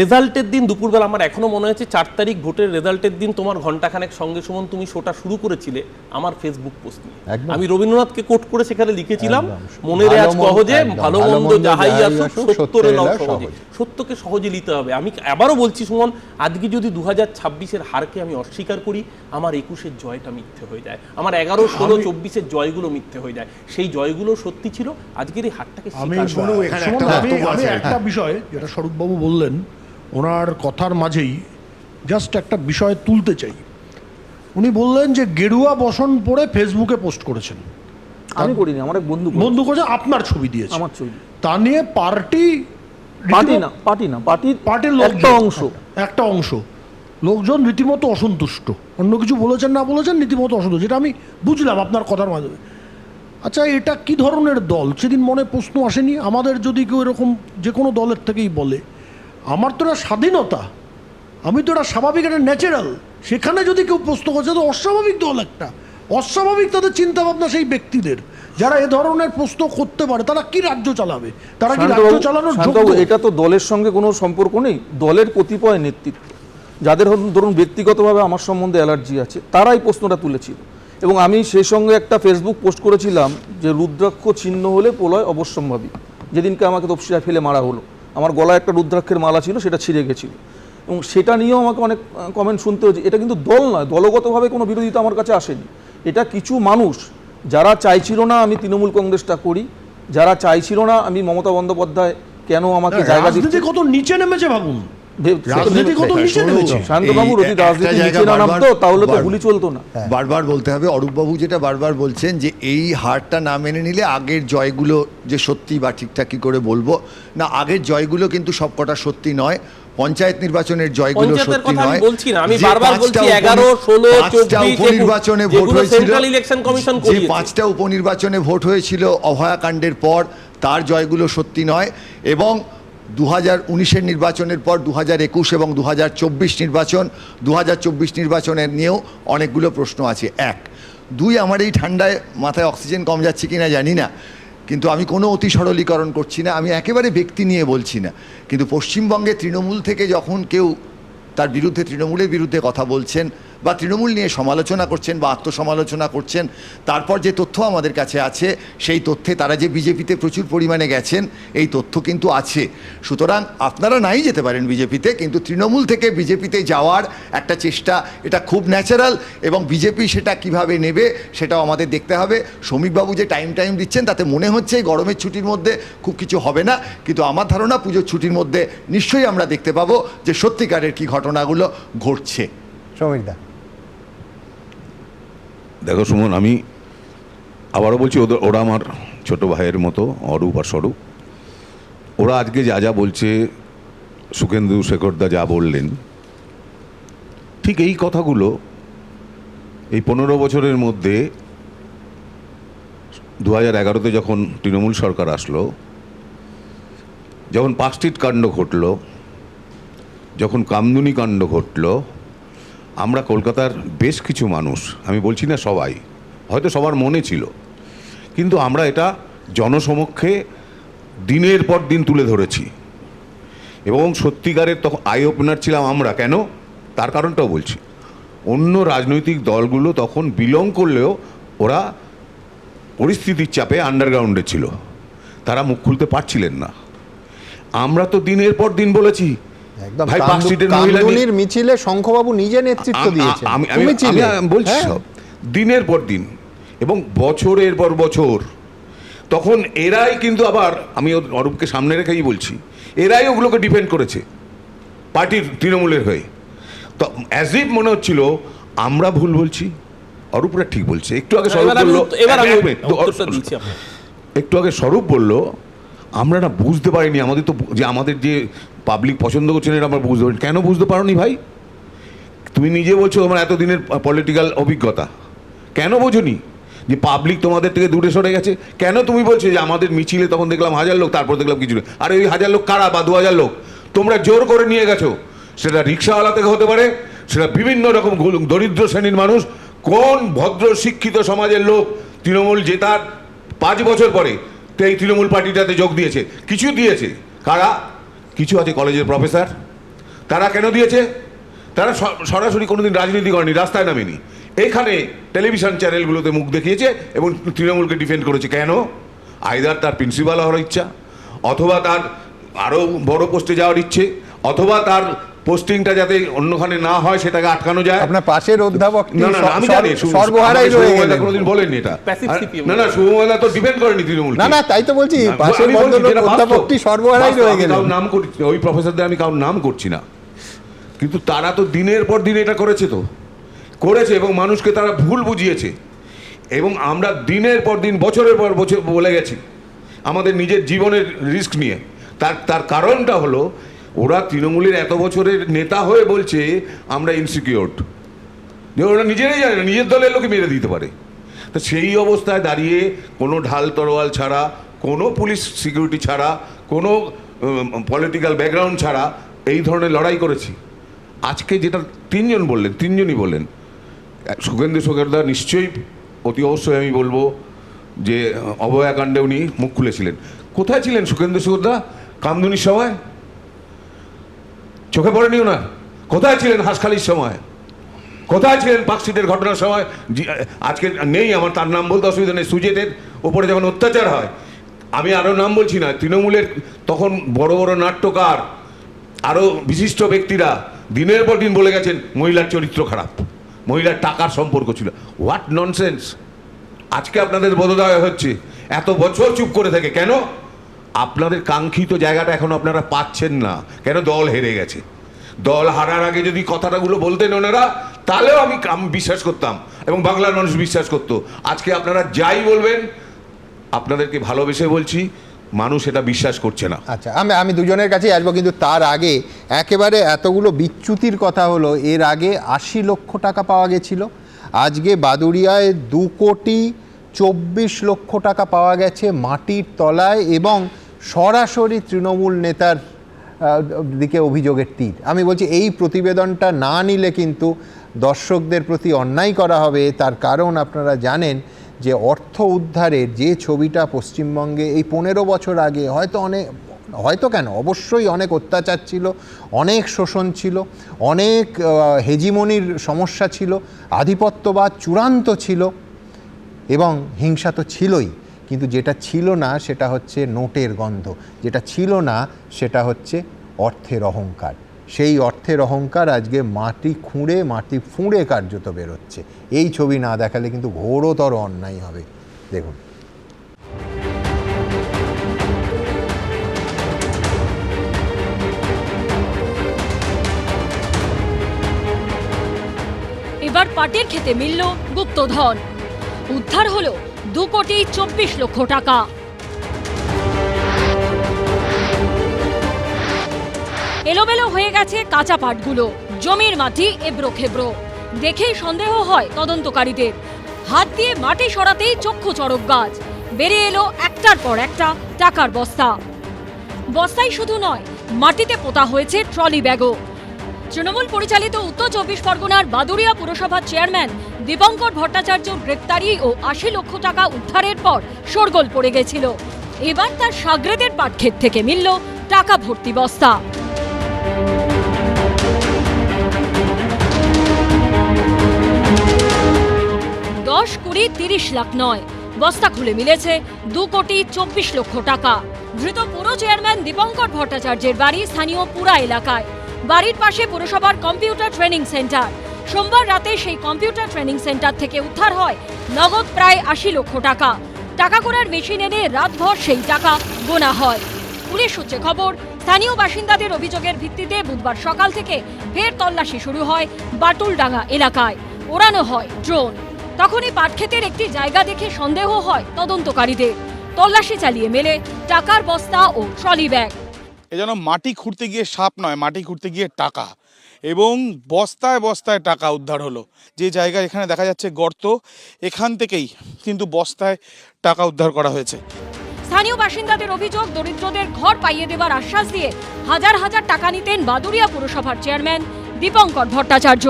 [SPEAKER 7] রেজাল্টের দিন দুপুরবেলা আমার এখনো মনে হচ্ছে 4 তারিখ ভোটের রেজাল্টের দিন তোমার ঘন্টাখানেক সঙ্গে সুমন তুমি শোটা শুরু করেছিলে আমার ফেসবুক পোস্ট নিয়ে। আমি রবীন্দ্রনাথকে কোট করে সেখানে লিখেছিলাম, মনের আজ কহজে ভালো মন্দ যাহাই আসুক সত্যরে নাও সহজে, সত্যকে সহজে নিতে হবে। আমি আবারও বলছি সুমন, আজকে যদি 2026-এর হারকে আমি অস্বীকার করি, আমার 21-এর জয়টা মিথ্যে হয়ে যায়, আমার 11, 16, 24-এর জয়গুলো মিথ্যে হয়ে যায়। সেই জয়গুলো সত্যি ছিল, আজকের এই হারটাকে
[SPEAKER 6] আমি একটা বিষয় যেটা স্বরূপবাবু বললেন ওনার কথার মাঝেই জাস্ট একটা বিষয় তুলতে চাই। উনি বললেন যে গেরুয়া বসন পরে ফেসবুকে পোস্ট করেছেন।
[SPEAKER 8] আমি করিনি, আমার এক বন্ধু
[SPEAKER 6] করেছে, আপনার ছবি দিয়েছে,
[SPEAKER 8] আমার ছবি।
[SPEAKER 6] তা নিয়ে পার্টির একটা অংশ লোকজন রীতিমতো অসন্তুষ্ট, অন্য কিছু বলেছেন না বলেছেন, রীতিমতো অসন্তুষ্ট, যেটা আমি বুঝলাম আপনার কথার মাধ্যমে। আচ্ছা, এটা কি ধরনের দল? সেদিন মনে প্রশ্ন আসেনি আমাদের, যদি কেউ এরকম যে কোনো দলের থেকেই বলে আমার তো এটা স্বাধীনতা, আমি তো এটা স্বাভাবিক, এটা ন্যাচারাল, সেখানে যদি কেউ প্রশ্ন করছে তো অস্বাভাবিক দল একটা, অস্বাভাবিক তাদের চিন্তাভাবনা সেই ব্যক্তিদের, যারা এ ধরনের প্রশ্ন করতে পারে, তারা কি রাজ্য চালাবে? তারা কি রাজ্য চালানোর যোগ্য?
[SPEAKER 8] এটা তো দলের সঙ্গে কোনো সম্পর্ক নেই, দলের কতিপয় নেতৃত্ব যাদের ধরুন ব্যক্তিগতভাবে আমার সম্বন্ধে অ্যালার্জি আছে, তারাই প্রশ্নটা তুলেছিল। এবং আমি সেই সঙ্গে একটা ফেসবুক পোস্ট করেছিলাম যে রুদ্রাক্ষ চিহ্ন হলে প্রলয় অবশ্যম্ভাবী, যেদিনকে আমাকে তপসিয়ায় ফেলে মারা হলো, আমার গলায় একটা রুদ্রাক্ষের মালা ছিল, সেটা ছিঁড়ে গেছিল, এবং সেটা নিয়েও আমাকে অনেক কমেন্ট শুনতে হয়েছে। এটা কিন্তু দল নয়, দলগতভাবে কোনো বিরোধিতা আমার কাছে আসেনি। এটা কিছু মানুষ যারা চাইছিল না আমি তৃণমূল কংগ্রেসটা করি, যারা চাইছিল না আমি মমতা বন্দ্যোপাধ্যায় কেন আমাকে জায়গা দিচ্ছে,
[SPEAKER 6] কত নিচে নেমেছে ভাবুন,
[SPEAKER 5] বারবার বলতে হবে, অরূপবাবু যেটা বারবার বলছেন যে এই হারটা না মেনে নিলে আগের জয়গুলো যে সত্যি বা ঠিকঠাক কি করে বলবো না, আগের জয়গুলো কিন্তু সবকটা সত্যি নয়। পঞ্চায়েত নির্বাচনের জয়গুলো সত্যি নয়,
[SPEAKER 7] বলছি না, আমি বারবার বলছি 11, 16, 24
[SPEAKER 5] উপনির্বাচনে ভোট হয়েছিল,
[SPEAKER 7] সেন্ট্রাল ইলেকশন কমিশন
[SPEAKER 5] যে 5টা উপনির্বাচনে ভোট হয়েছিল অভয়াকাণ্ডের পর, তার জয়গুলো সত্যি নয়। এবং 2019-এর নির্বাচনের পর 2021 এবং 2024 নির্বাচন, 2024 নির্বাচনের নিয়েও অনেকগুলো প্রশ্ন আছে। 1, 2, আমার এই ঠান্ডায় মাথায় অক্সিজেন কম যাচ্ছে কিনা জানি না, কিন্তু আমি কোনো অতি সরলীকরণ করছি না, আমি একেবারে ব্যক্তি নিয়ে বলছি না, কিন্তু পশ্চিমবঙ্গে তৃণমূল থেকে যখন কেউ তার বিরুদ্ধে, তৃণমূলের বিরুদ্ধে কথা বলছেন বা তৃণমূল নিয়ে সমালোচনা করছেন বা আত্মসমালোচনা করছেন, তারপর যে তথ্য আমাদের কাছে আছে সেই তথ্যে তারা যে বিজেপিতে প্রচুর পরিমাণে গেছেন এই তথ্য কিন্তু আছে। সুতরাং আপনারা নাই যেতে পারেন বিজেপিতে, কিন্তু তৃণমূল থেকে বিজেপিতে যাওয়ার একটা চেষ্টা এটা খুব ন্যাচারাল, এবং বিজেপি সেটা কিভাবে নেবে সেটাও আমাদের দেখতে হবে। শ্রমিকবাবু যে টাইম দিচ্ছেন তাতে মনে হচ্ছে এই গরমের ছুটির মধ্যে খুব কিছু হবে না, কিন্তু আমার ধারণা পুজোর ছুটির মধ্যে নিশ্চয়ই আমরা দেখতে পাবো যে সত্যিকারের কি ঘটনাগুলো ঘটছে।
[SPEAKER 1] সমীরদা,
[SPEAKER 9] দেখো সুমন, আমি আবারও বলছি, ওরা আমার ছোট ভাইয়ের মতো, অরূপ আর স্বরূপ। ওরা আজকে যা যা বলছে, সুখেন্দু শেখরদা যা বললেন, ঠিক এই কথাগুলো এই 15 বছরের মধ্যে 2011-তে যখন তৃণমূল সরকার আসলো, যখন পার্কস্ট্রিট কাণ্ড ঘটল, যখন কামদুনি কাণ্ড ঘটল, আমরা কলকাতার বেশ কিছু মানুষ, আমি বলছি না সবাই, হয়তো সবার মনে ছিল, কিন্তু আমরা এটা জনসমক্ষে দিনের পর দিন তুলে ধরেছি, এবং সত্যিকারের তখন আই ওপেনার ছিলাম আমরা। কেন? তার কারণটাও বলছি। অন্য রাজনৈতিক দলগুলো তখন বিলং করলেও ওরা পরিস্থিতির চাপে আন্ডারগ্রাউন্ডে ছিল, তারা মুখ খুলতে পারছিলেন না। আমরা তো দিনের পর দিন বলেছি,
[SPEAKER 1] একদম
[SPEAKER 9] ভাই পার্কস্ট্রিটের মহিলা
[SPEAKER 1] কামদুনির মিছিলে শঙ্খবাবু নিজে নেতৃত্ব দিয়েছেন।
[SPEAKER 9] আমি
[SPEAKER 1] তুমি ছিলে?
[SPEAKER 9] বলছি
[SPEAKER 1] হ্যাঁ।
[SPEAKER 9] সব দিনের পর দিন এবং বছরের পর বছর। তখন এরাই কিন্তু আবার, আমি অরূপকে সামনে রেখেই বলছি, এরাই ওগুলোকে ডিফেন্ড করেছে পার্টির তৃণমূলের হয়ে। তো অ্যাজ ইফ মনে হচ্ছিল আমরা ভুল বলছি, অরূপরা ঠিক বলছে। একটু আগে স্বরূপ বললো, একটু আগে স্বরূপ বললো আমরা না বুঝতে পারিনি, আমাদের তো যে আমাদের যে পাবলিক পছন্দ করছেন এটা আমরা বুঝতে পারি। কেন বুঝতে পারোনি ভাই? তুমি নিজে বলছো তোমার এতদিনের পলিটিক্যাল অভিজ্ঞতা, কেন বোঝোনি যে পাবলিক তোমাদের থেকে দূরে সরে গেছে? কেন তুমি বলছো যে আমাদের মিছিলে তখন দেখলাম 1000 লোক, তারপর দেখলাম কিছু নেই? আরে ওই 1000 লোক কারা বা 2000 লোক তোমরা জোর করে নিয়ে গেছো। সেটা রিক্সাওয়ালা থেকে হতে পারে, সেটা বিভিন্ন রকম দরিদ্র শ্রেণীর মানুষ। কোন ভদ্র শিক্ষিত সমাজের লোক তৃণমূল জেতার 5 বছর পরে এই তৃণমূল পার্টিটাতে যোগ দিয়েছে? কিছু দিয়েছে কারা? কিছু আছে কলেজের প্রফেসর, তারা কেন দিয়েছে? তারা সরাসরি কোনোদিন রাজনীতি করেনি, রাস্তায় নামেনি, এখানে টেলিভিশন চ্যানেলগুলোতে মুখ দেখিয়েছে এবং তৃণমূলকে ডিফেন্ড করেছে। কেন? আইদার তার প্রিন্সিপাল হওয়ার ইচ্ছা, অথবা তার আরও বড় পোস্টে যাওয়ার ইচ্ছে, অথবা তার পোস্টিংটা যাতে অন্যখানে না হয় সেটাকে আটকানো যায়।
[SPEAKER 1] আপনার পাশের অধ্যাপক
[SPEAKER 9] না না আমি জানি,
[SPEAKER 1] সর্বহারাই রয়ে গেলেন।
[SPEAKER 9] কোনোদিন বলেননি এটা। না না, শুভময়দা তো ডিফেন্ড করেনি তৃণমূল।
[SPEAKER 1] না না, তাই তো বলছি, পাশের অধ্যাপকটি সর্বহারাই রয়ে গেলেন।
[SPEAKER 9] কারোর নাম করছি, ওই প্রফেসরদের আমি কারোর নাম করছি না, কিন্তু তারা তো দিনের পর দিন এটা করেছে, করেছে এবং মানুষকে তারা ভুল বুঝিয়েছে। এবং আমরা দিনের পর দিন বছরের পর বছর বলে গেছি আমাদের নিজের জীবনের রিস্ক নিয়ে। তার কারণটা হলো ওরা তৃণমূলের এত বছরের নেতা হয়ে বলছে আমরা ইনসিকিউরড, যে ওরা নিজেরাই জানে না নিজের দলের লোকে মেরে দিতে পারে। তো সেই অবস্থায় দাঁড়িয়ে কোনো ঢাল তরোয়াল ছাড়া, কোনো পুলিশ সিকিউরিটি ছাড়া, কোনো পলিটিক্যাল ব্যাকগ্রাউন্ড ছাড়া এই ধরনের লড়াই করেছি। আজকে যেটা তিনজনই বললেন, সুখেন্দু শেখরদা নিশ্চয়ই অতি অবশ্যই আমি বলবো যে অভয়াকাণ্ডে উনি মুখ খুলেছিলেন। কোথায় ছিলেন সুখেন্দু শেখরদা কামদুনির সময়? চোখে পড়েনি ওনার? কোথায় ছিলেন হাঁসখালির সময়? কোথায় ছিলেন পার্কস্ট্রিটের ঘটনার সময়? আজকে নেই আমার, তার নাম বলতে অসুবিধা নেই। সুজেতের ওপরে যখন অত্যাচার হয়, আমি আরও নাম বলছি না, তৃণমূলের তখন বড় বড় নাট্যকার, আরও বিশিষ্ট ব্যক্তিরা দিনের পর দিন বলে গেছেন মহিলার চরিত্র খারাপ, মহিলার টাকার সম্পর্ক ছিল। What nonsense! আজকে আপনাদের বোধোদয় হচ্ছে, এত বছর চুপ করে থাকে কেন? আপনাদের কাঙ্ক্ষিত জায়গাটা এখন আপনারা পাচ্ছেন না। কেন? দল হেরে গেছে। দল হারার আগে যদি কথাটাগুলো বলতেন ওনারা, তাহলেও আমি বিশ্বাস করতাম এবং বাংলার মানুষ বিশ্বাস করতো। আজকে আপনারা যাই বলবেন, আপনাদেরকে ভালোবেসে বলছি, মানুষ এটা বিশ্বাস করছে না।
[SPEAKER 1] আচ্ছা, আমি দুজনের কাছেই আসবো, কিন্তু তার আগে একেবারে এতগুলো বিচ্যুতির কথা হলো। এর আগে 80 লক্ষ টাকা পাওয়া গেছিল, আজকে বাদুড়িয়ায় 2,24,00,000 টাকা পাওয়া গেছে মাটির তলায়, এবং সরাসরি তৃণমূল নেতার দিকে অভিযোগের তীর। আমি বলছি এই প্রতিবেদনটা না নিলে কিন্তু দর্শকদের প্রতি অন্যায় করা হবে। তার কারণ আপনারা জানেন যে অর্থ উদ্ধারের যে ছবিটা পশ্চিমবঙ্গে এই 15 বছর আগে, হয়তো হয়তো কেন, অবশ্যই অনেক অত্যাচার ছিল, অনেক শোষণ ছিল, অনেক হেজিমনির সমস্যা ছিল, আধিপত্যবাদ চূড়ান্ত ছিল এবং হিংসা তো ছিলই। কিন্তু যেটা ছিল না সেটা হচ্ছে নোটের গন্ধ, যেটা ছিল না সেটা হচ্ছে অর্থের অহংকার। সেই অর্থের অহংকার আজকে মাটি খুঁড়ে মাটি ফুঁড়ে কার্যত বেরোচ্ছে। এই ছবি না দেখালে কিন্তু ঘোরতর অন্যায় হবে। দেখুন,
[SPEAKER 10] এবার পাটের খেতে মিলল গুপ্তধন। উদ্ধার হলো 2,24,00,000 টাকা। এলোমেলো হয়ে গেছে কাঁচা পাটগুলো, জমির মাটি এবড়ো খেবড়ো। দেখেই সন্দেহ হয় তদন্তকারীদের। হাত দিয়ে মাটি সরাতেই চক্ষু চড়ক গাছ। বেরিয়ে এলো একটার পর একটা টাকার বস্তা। বস্তাই শুধু নয়, মাটিতে পোতা হয়েছে ট্রলি ব্যাগও। তৃণমূল পরিচালিত উত্তর 24 পরগনার বাদুড়িয়া পুরসভার চেয়ারম্যান দীপঙ্কর ভট্টাচার্য গ্রেপ্তারি ও 80 লক্ষ টাকা উদ্ধারের পর শোরগোল পড়ে গেছিল। এবার তার সাগরেদের পাটক্ষেত থেকে মিলল টাকা ভর্তি বস্তা। দশ, 20, 30 লাখ নয়, বস্তা খুলে মিলেছে 2,24,00,000 টাকা। ধৃত পুর চেয়ারম্যান দীপঙ্কর ভট্টাচার্যের বাড়ি স্থানীয় পুরা এলাকায়। বাড়ির পাশে পুরসভার কম্পিউটার ট্রেনিং সেন্টার। সোমবার রাতে সেই কম্পিউটার ট্রেনিং সেন্টার থেকে উদ্ধার হয় নগদ প্রায় 80 লক্ষ টাকা। টাকা গোনার মেশিন এনে রাতভর সেই টাকা গোনা হয়। পুলিশ সূত্রে খবর, স্থানীয় বাসিন্দাদের অভিযোগের ভিত্তিতে বুধবার সকাল থেকে ফের তল্লাশি শুরু হয় বাটুলডাঙ্গা এলাকায়। ওড়ানো হয় ড্রোন। তখনই পাটক্ষেতের একটি জায়গা দেখে সন্দেহ হয় তদন্তকারীদের। তল্লাশি চালিয়ে মেলে টাকার বস্তা ও ট্রলি ব্যাগ।
[SPEAKER 11] এ যেন মাটি খুঁড়তে গিয়ে সাপ নয়, মাটি খুঁড়তে গিয়ে টাকা, এবং বস্তায় বস্তায় টাকা উদ্ধার হলো। যে জায়গা এখানে দেখা যাচ্ছে গর্ত, এখান থেকেই কিন্তু বস্তায় টাকা উদ্ধার করা হয়েছে।
[SPEAKER 10] স্থানীয় বাসিন্দাদের অভিযোগ, দরিদ্রদের ঘর পাইয়ে দেওয়ার আশ্বাস দিয়ে হাজার হাজার টাকা নিতেন বাদুড়িয়া পুরসভার চেয়ারম্যান দীপঙ্কর ভট্টাচার্য।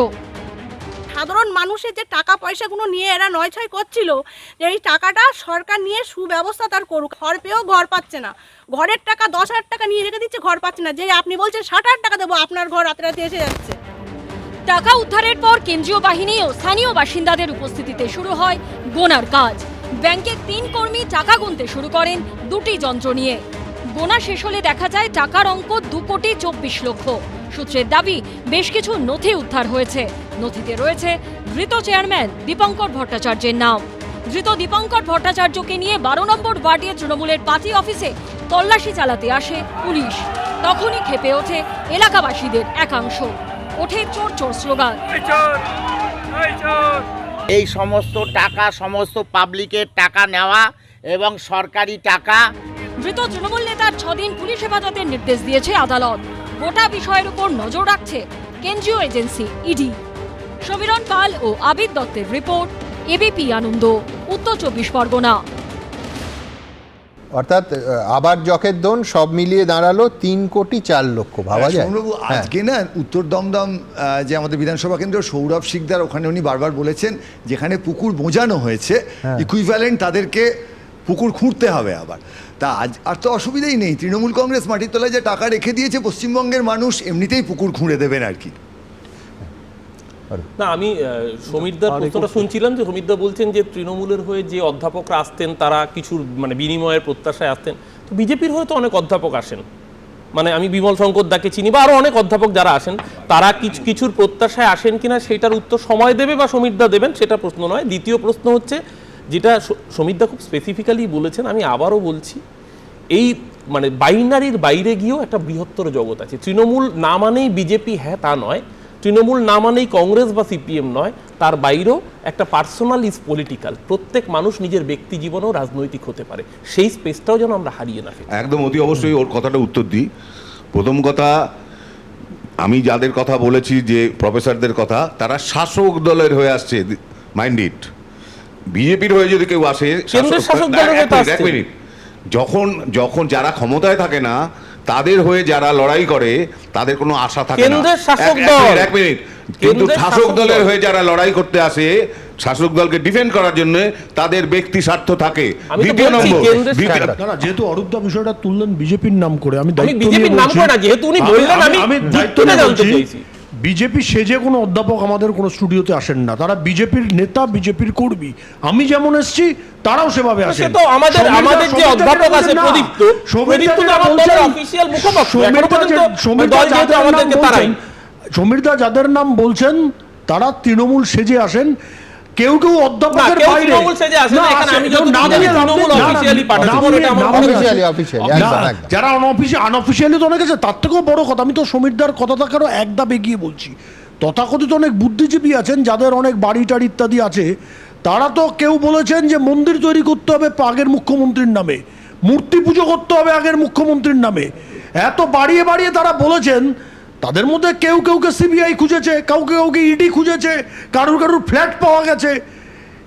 [SPEAKER 12] সাধারণ মানুষের যে টাকা পয়সাগুলো নিয়ে এরা নয়ছয় করছিল, যে এই টাকাটা সরকার নিয়ে সুব্যবস্থা তার করুক। ঘর পেয়েও ঘর পাচ্ছে না, ঘরের টাকা 10,000 টাকা নিয়ে রেখে দিচ্ছে, ঘর পাচ্ছে না। যে আপনি বলছেন 60,000 টাকা দেবো, আপনার ঘর রাতে রাতে এসে যাচ্ছে।
[SPEAKER 10] টাকা উদ্ধারের পর কেন্দ্রীয় বাহিনী ও স্থানীয় বাসিন্দাদের উপস্থিতিতে শুরু হয় গোনার কাজ। ব্যাংকের 3 কর্মী টাকা গুনতে শুরু করেন 2টি যন্ত্র নিয়ে। গোনা শেষ হলে দেখা যায় টাকার অঙ্ক 2,24,00,000। সূত্রের দাবি, বেশ কিছু নথি উদ্ধার হয়েছে। নথিতে রয়েছে ধৃত চেয়ারম্যান দীপঙ্কর ভট্টাচার্যের নাম। ধৃত দীপঙ্কর ভট্টাচার্যকে নিয়ে 12 নম্বর ওয়ার্ডের তৃণমূলের পার্টি অফিসে তল্লাশি চালাতে আসে পুলিশ। তখনই ক্ষেপে ওঠে এলাকাবাসীদের একাংশ। ওঠে চোর চোর স্লোগান।
[SPEAKER 13] এই সমস্ত টাকা সমস্ত পাবলিকের টাকা নেওয়া এবং সরকারি টাকা।
[SPEAKER 10] ধৃত তৃণমূল নেতার 6 দিন পুলিশ হেফাজতের নির্দেশ দিয়েছে আদালত। গোটা বিষয়ের উপর নজর রাখছে কেন্দ্রীয় এজেন্সি ইডি। সমীরণ পাল ও আবিদ দত্তের রিপোর্ট, এবিপি আনন্দ, উত্তর 24 পরগনা।
[SPEAKER 1] অর্থাৎ আবার জখের দোন সব মিলিয়ে দাঁড়ালো 3,04,00,000। ভাবা যায়?
[SPEAKER 5] সৌরভবাবু, আজকে না উত্তর দমদম যে আমাদের বিধানসভা কেন্দ্র সৌরভ শিকদার, ওখানে উনি বারবার বলেছেন যেখানে পুকুর বোঝানো হয়েছে ইকুইভ্যালেন্ট তাদেরকে পুকুর খুঁড়তে হবে আবার। তা আজ আর তো অসুবিধাই নেই, তৃণমূল কংগ্রেস মাটির তলায় যে টাকা রেখে দিয়েছে, পশ্চিমবঙ্গের মানুষ এমনিতেই পুকুর খুঁড়ে দেবেন আর কি।
[SPEAKER 7] না, আমি সমীরদার প্রশ্নটা শুনছিলাম যে সমীরদা বলছেন যে তৃণমূলের হয়ে যে অধ্যাপকরা আসতেন তারা কিছুর মানে বিনিময়ের প্রত্যাশায় আসতেন। তো বিজেপির হয়ে তো অনেক অধ্যাপক আসেন, মানে আমি বিমল শঙ্কর দাকে চিনি বা আরও অনেক অধ্যাপক যারা আসেন, তারা কিছুর প্রত্যাশায় আসেন কিনা সেটার উত্তর সময় দেবে বা সমীরদা দেবেন, সেটা প্রশ্ন নয়। দ্বিতীয় প্রশ্ন হচ্ছে, যেটা সমীরদা খুব স্পেসিফিক্যালি বলেছেন, আমি আবারও বলছি, এই মানে বাইনারির বাইরে গিয়েও একটা বৃহত্তর জগৎ আছে। তৃণমূল না মানেই বিজেপি হ্যাঁ তা নয়, তৃণমূল না মানেই কংগ্রেস বা সিপিএম নয়, তার বাইরেও একটা পার্সোনাল ইজ পলিটিক্যাল। প্রত্যেক মানুষ নিজের ব্যক্তি জীবনেও রাজনৈতিক হতে পারে, সেই স্পেসটাও যেন আমরা হারিয়ে না ফেলি।
[SPEAKER 9] একদম অতি অবশ্যই ওর কথাটা উত্তর দিই। প্রথম কথা, আমি যাদের কথা বলেছি যে প্রফেসরদের কথা, তারা শাসক দলের হয়ে আসছে, মাইন্ড ইট। বিজেপির হয়ে যদি কেউ আসে, এক মিনিট, যখন যারা ক্ষমতায় থাকে না তাদের হয়ে যারা লড়াই করে তাদের কোনো আশা থাকে না। এক মিনিট, কিন্তু শাসক দলের হয়ে যারা লড়াই করতে আসে শাসক দলকে ডিফেন্ড করার জন্য তাদের ব্যক্তি স্বার্থ থাকে।
[SPEAKER 7] আমি তো
[SPEAKER 9] দ্বিতীয়
[SPEAKER 7] বলছি,
[SPEAKER 9] নম্বর,
[SPEAKER 7] কেন্দ্রের
[SPEAKER 9] দ্বিতীয়-
[SPEAKER 7] স্ট্যান্ড।
[SPEAKER 6] না, যেহেতু অরূপদা বিষয়টা তুললেন বিজেপির নাম করে, আমি
[SPEAKER 7] আমি
[SPEAKER 6] দায়িত্ব নিয়ে
[SPEAKER 7] বিজেপির নাম
[SPEAKER 6] বলছি।
[SPEAKER 7] করে না, যেহেতু উনি বললেন আমি
[SPEAKER 6] দায়িত্ব
[SPEAKER 7] দিকটা
[SPEAKER 6] নিয়ে
[SPEAKER 7] জানতে
[SPEAKER 6] বলছি,
[SPEAKER 7] চাইছি।
[SPEAKER 6] বিজেপি সেজে কোনো অধ্যাপক আমাদের কোনো স্টুডিওতে আসেন না, তারা বিজেপির নেতা, বিজেপির কর্মী। আমি যেমন এসেছি তারাও সেভাবে আসেন।
[SPEAKER 7] সে তো আমাদের যে অধ্যাপক আছে প্রদীপ্ত তো আমাদের দলের অফিসিয়াল মুখপাত্র, এখনো পর্যন্ত দল যেহেতু আমাদেরকে তারাই।
[SPEAKER 6] সমীরদা যাদের নাম বলছেন তারা তৃণমূল সেজে আসেন, কেউ কেউ অধ্যাপকের
[SPEAKER 7] কেউ
[SPEAKER 6] বাইরে।
[SPEAKER 7] তৃণমূল সেজে আসে না,
[SPEAKER 6] না,
[SPEAKER 7] এখানে আমি
[SPEAKER 6] আসে,
[SPEAKER 7] যতটুকু
[SPEAKER 6] নাম
[SPEAKER 7] জানি
[SPEAKER 6] নিয়ে
[SPEAKER 7] তৃণমূল
[SPEAKER 6] না, না,
[SPEAKER 7] officially পাঠাচ্ছে,
[SPEAKER 6] নাম
[SPEAKER 7] বলে
[SPEAKER 6] নিয়ে-
[SPEAKER 7] এটা আমার
[SPEAKER 6] নাম
[SPEAKER 7] মনে
[SPEAKER 6] নিয়ে-
[SPEAKER 7] হয়।
[SPEAKER 1] অফিসিয়ালি
[SPEAKER 6] না,
[SPEAKER 1] একদম একদম।
[SPEAKER 6] যারা আনঅফিসিয়ালি তো অনেক আছে, তার থেকেও বড় কথা, আমি তো সমীরদার কথাটাকেও এক ধাপ এগিয়ে বলছি। তথাকথিত অনেক বুদ্ধিজীবী আছেন যাদের অনেক বাড়ি টাড়ি ইত্যাদি আছে, তারা তো কেউ বলেছেন যে মন্দির তৈরি করতে হবে আগের মুখ্যমন্ত্রীর নামে, মূর্তি পুজো করতে হবে আগের মুখ্যমন্ত্রীর নামে, এত বাড়িয়ে বাড়িয়ে তারা বলেছেন। তাদের মধ্যে কেউ কেউকে সিবিআই খুঁজেছে, কাউকে কাউকে ইডি খুঁজেছে, কারুর কারুর ফ্ল্যাট পাওয়া গেছে।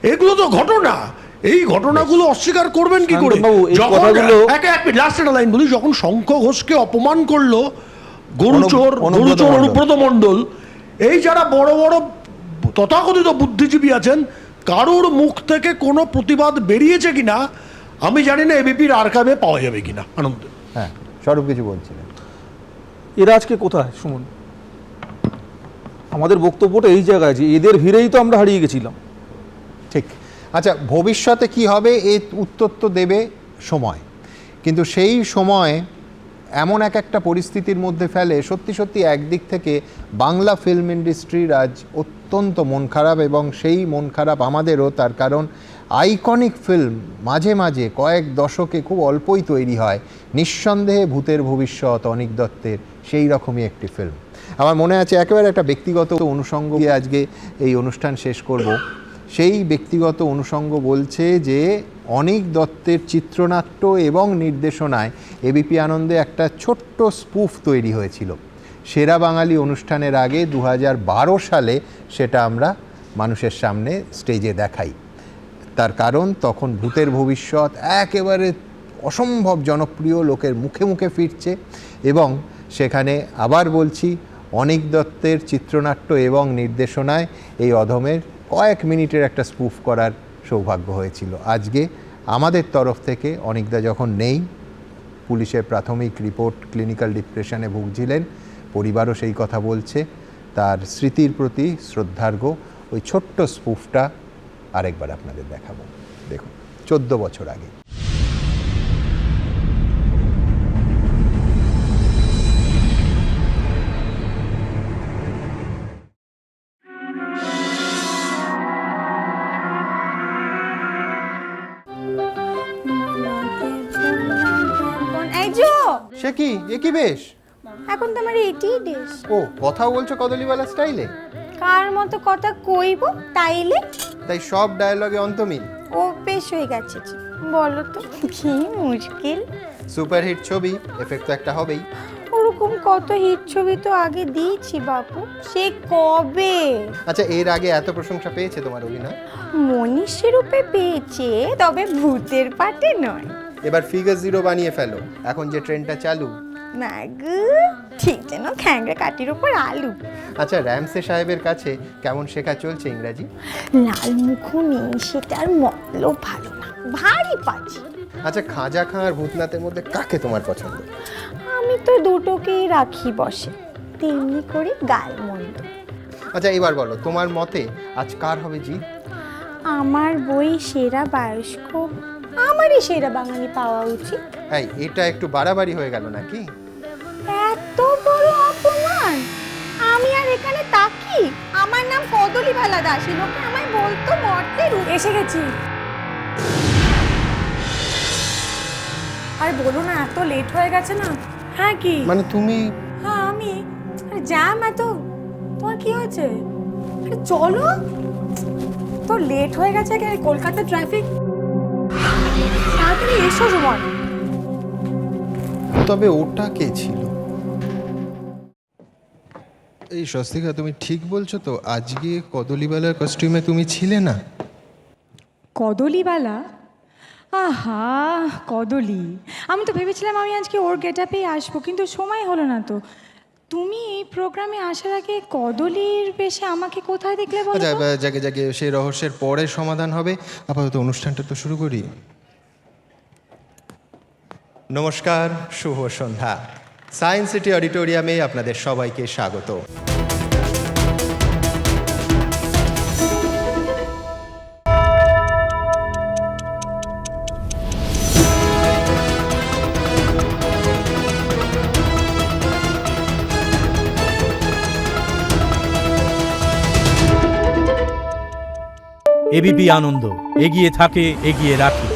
[SPEAKER 6] এগুলো তো ঘটনা, এই ঘটনাগুলো অস্বীকার করবেন কি করে?
[SPEAKER 8] শান্তবাবু, এই
[SPEAKER 6] যখন
[SPEAKER 8] কথাগুলো-
[SPEAKER 6] লাস্ট একটা লাইন বলি, যখন শঙ্খ ঘোষকে অপমান করলো গরুচোর
[SPEAKER 1] অনুব্রত মণ্ডল।
[SPEAKER 6] অনুব্রত মণ্ডল, এই যারা বড় বড় তথাকথিত বুদ্ধিজীবী আছেন, কারোর মুখ থেকে কোনো প্রতিবাদ বেরিয়েছে কিনা আমি জানি না, এবিপির আর্কাইভে পাওয়া যাবে কিনা। আনন্দ।
[SPEAKER 1] হ্যাঁ, স্বরূপ কিছু বলছিলেন।
[SPEAKER 8] এরা আজকে কোথায় সুমন? আমাদের বক্তব্যটা এই জায়গায় যে এদের ভিড়েই তো আমরা হারিয়ে গেছিলাম।
[SPEAKER 1] ঠিক। আচ্ছা, ভবিষ্যতে কি হবে এর উত্তর তো দেবে সময়, কিন্তু সেই সময় এমন একটা পরিস্থিতির মধ্যে ফেলে, সত্যি সত্যি একদিক থেকে বাংলা ফিল্ম ইন্ডাস্ট্রির আজ অত্যন্ত মন খারাপ, এবং সেই মন খারাপ আমাদেরও। তার কারণ আইকনিক ফিল্ম মাঝে মাঝে কয়েক দশকে খুব অল্পই তৈরি হয়। নিঃসন্দেহে ভূতের ভবিষ্যৎ অনিক দত্তের সেই রকমই একটি ফিল্ম। আমার মনে আছে একেবারে একটা ব্যক্তিগত অনুষঙ্গ দিয়ে আজকে এই অনুষ্ঠান শেষ করব। সেই ব্যক্তিগত অনুষঙ্গ বলছে যে অনিক দত্তের চিত্রনাট্য এবং নির্দেশনায় এবিপি আনন্দে একটা ছোট্ট স্পুফ তৈরি হয়েছিল। সেরা বাঙালি অনুষ্ঠানের আগে 2012 সালে সেটা আমরা মানুষের সামনে স্টেজে দেখাই। তার কারণ তখন ভূতের ভবিষ্যৎ একেবারে অসম্ভব জনপ্রিয়, লোকের মুখে মুখে ফিরছে, এবং সেখানে আবার বলছি অনিক দত্তের চিত্রনাট্য এবং নির্দেশনায় এই অধমের কয়েক মিনিটের একটা স্পুফ করার সৌভাগ্য হয়েছিল। আজকে আমাদের তরফ থেকে অনিকদা যখন নেই, পুলিশের প্রাথমিক রিপোর্ট ক্লিনিক্যাল ডিপ্রেশনে ভুগছিলেন, পরিবারও সেই কথা বলছে, তার স্মৃতির প্রতি শ্রদ্ধার্ঘ ওই ছোট্ট স্পুফটা আরেকবার আপনাদের দেখাবো। দেখুন, 14 বছর আগে। সে কি, এ কি বেশ?
[SPEAKER 12] এখন তো আমার এটিই দেশ।
[SPEAKER 1] ও, কথা বলছো কদলিওয়ালা স্টাইলে?
[SPEAKER 12] কার মতো কথা কইব তাইলে?
[SPEAKER 1] তাই সব ডায়লগে অন্তমিল।
[SPEAKER 12] ও বেশ হয়ে গেছে। বলো তো কি মুশকিল।
[SPEAKER 1] সুপারহিট ছবি, এফেক্ট তো একটা হবেই।
[SPEAKER 12] ওরকম কত হিট ছবি তো আগে দিয়েছি বাপু, সে কবে।
[SPEAKER 1] আচ্ছা, এর আগে এত প্রশংসা পেয়েছে তোমার অভিনয়?
[SPEAKER 12] মনীষী রূপে পেয়েছে, তবে ভূতের পাটে নয়।
[SPEAKER 1] এবার ফিগার 0 বানিয়ে ফেলো, এখন যে ট্রেনটা চালু।
[SPEAKER 12] ম্যাগু ঠিক যেন খ্যাংরা কাটির উপর আলু।
[SPEAKER 1] আচ্ছা, র্যামসে সাহেবের কাছে কেমন শেখা চলছে ইংরাজি?
[SPEAKER 12] লাল মুখ নেই, সেটার মতলব ভালো না, ভারী পাজি।
[SPEAKER 1] আচ্ছা, খাঁজা খাঁ আর ভূতনাথের মধ্যে কাকে তোমার পছন্দ?
[SPEAKER 12] আমি তো দুটোকেই রাখি বসে, তেমনি করে গালমন্দ।
[SPEAKER 1] আচ্ছা, এবার বলো তোমার মতে আজ কার হবে জিত?
[SPEAKER 12] আমার বই সেরা বায়স্কোপ আমারই সেরা বাঙালি পাওয়া উচিত।
[SPEAKER 1] এই, এটা একটু বাড়াবাড়ি হয়ে গেল নাকি?
[SPEAKER 12] এত বড় অপমান! আমি আর এখানে তাকি? আমার নাম কদলিবালা দাসী, লোকে আমায় বলতো মরতে এসে গেছি।
[SPEAKER 14] আর বলো না, এত লেট হয়ে গেছে না। হ্যাঁ কি?
[SPEAKER 1] মানে তুমি?
[SPEAKER 14] হ্যাঁ আমি। আরে জ্যাম এত, তোমার কি হয়েছে? আরে চলো, তো লেট হয়ে গেছে, কলকাতা ট্রাফিক। তাড়াতাড়ি এসো সুমন।
[SPEAKER 1] তবে ওটা কে ছিল? এই স্বস্তিকা, তুমি ঠিক বলছো তো? আজকে কদলিওয়ালার কস্টিউমে তুমি ছিলে না?
[SPEAKER 14] কদলিবালা? আহা কদলি, আমি তো ভেবেছিলাম আমি আজকে ওর গেটআপেই আসবো, কিন্তু সময় হলো না তো। তুমি এই প্রোগ্রামে আসার আগে কদলির বেশে আমাকে কোথায় দেখলে বলো তো?
[SPEAKER 1] যাকে যাকে সেই রহস্যের পরে সমাধান হবে, আপাতত অনুষ্ঠানটা তো শুরু করি। নমস্কার, শুভ সন্ধ্যা। সায়েন্স সিটি অডিটোরিয়ামে আপনাদের সবাইকে স্বাগত।
[SPEAKER 15] এবিপি আনন্দ, এগিয়ে থাকে, এগিয়ে রাখে।